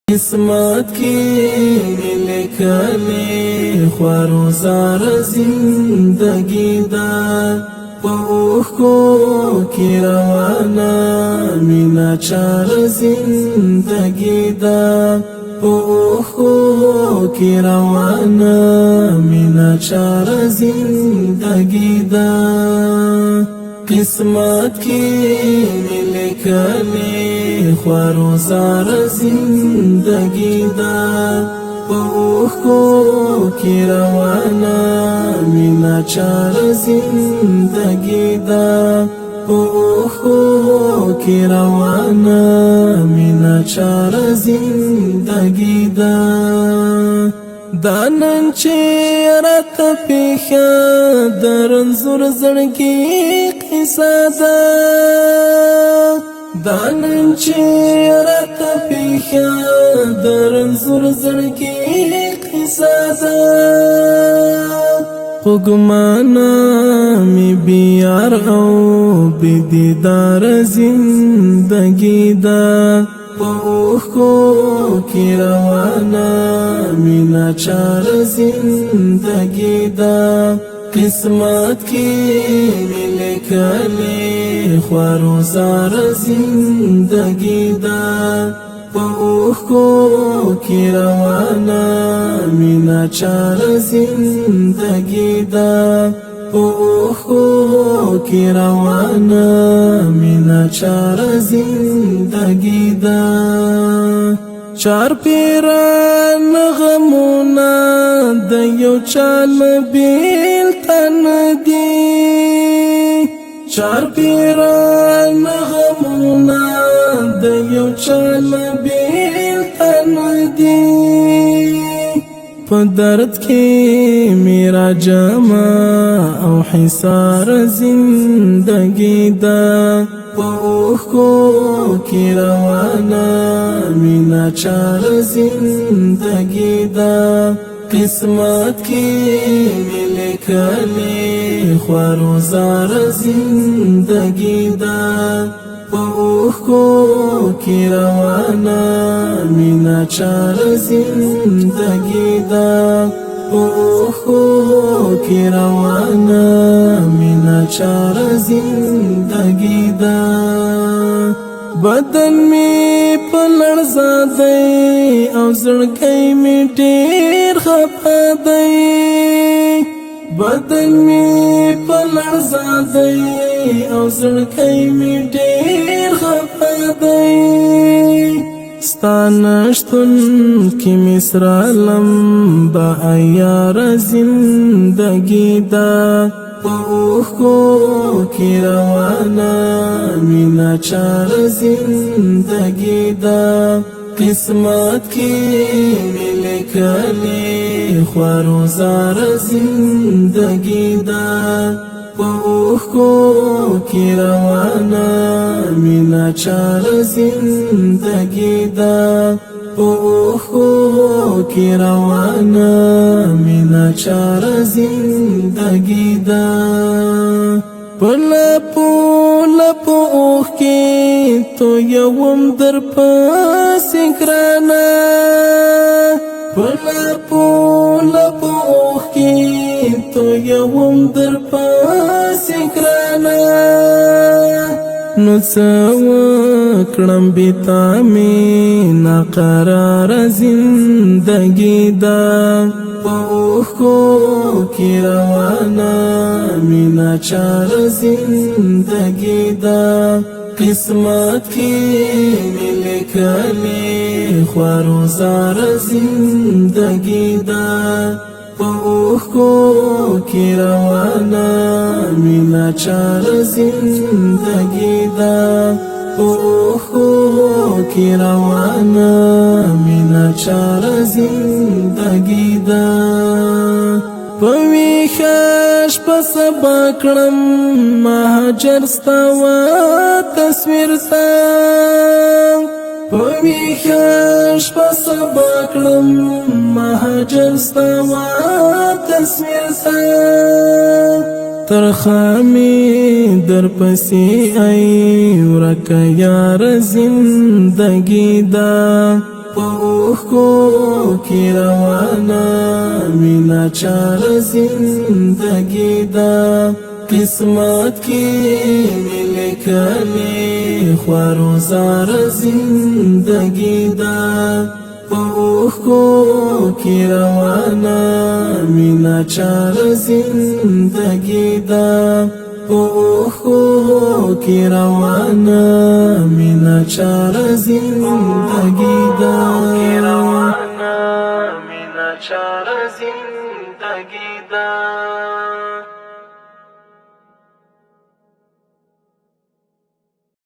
قسمت کی لیکلی خوارو زار زندگی دا پوخو کی روانا مینا چار زندگی دا پوخو کی روانا مینا چار زندگی دا قسمت کی لیکلی خوارو زار زندگی دا پوخو کی روانا مینا چار زندگی دا پوخو کی روانا مینا چار زندگی دا دانن چی رات پیخا درن زور زړګي قصه ده دانن چی رات پیخا درن زور زړګي قصه ده خوګمانا می بیار او بدیدار زندگی ده پوخو کی روانا مینا چار زندگی دا قسمت کی لیکلی خوارو زار زندگی دا پوخو کی روانا مینا چار زندگی دا پوخو کی روانا مینا چار زندگی دا چار پیران غمونا د یو چال بیل تن دی چار پیران غمونا د یو چال بیل تن دی په درد کې میرا جما او حصار زندگی دا پوخو کی روانا مینا چار زندگی دا قسمت کی لیکلی خوارو زار زندگی دا پوخو کی روانا مینا چار زندگی دا پوخو کی روانا مینا چار زندگی دا بدن می پلړزا دی او زړګی می ډیر خفه دی بدن می پلړزا دی او زړګی می ډیر خفه دی ستانشتن کی مسرالم با ایار زندگی دا پوخو کی روانا مینا چار زندگی دا قسمت کی لیکلی خوارو زار زندگی دا پوخو کی روانا مینا چار زندگی دا پوخو کی روانا مینا چار زندگی دا پلا پولا پوخ کی تو یوم در پاس گرانا پلا پولا پوخ کی تو یوم در پاس گرانا نو څو کړم بیتا می ناقرار زندگی دا پوخو کی روانا مینا چار زندگی دا قسمت کی لیکلی خوارو زار زندگی دا پوخو کی روانا مینا چار زندگی دا پوخو کی روانا مینا چار زندگی دا پویخش پس باکړم مهاجر ستوا تصویر تا پویخش پس باکړم مهاجر ستوا تصویر تا ترخامی در پسی ای ورک یار زندگی دا اوخکو کی روانا مینا چار زندگی دا قسمت کی ملی کلی خواروزار زندگی دا اوخکو کی روانا مینا چار زندگی دا اوخکو کی روانا مینا چار زندگی دا مینا چار زندگی دا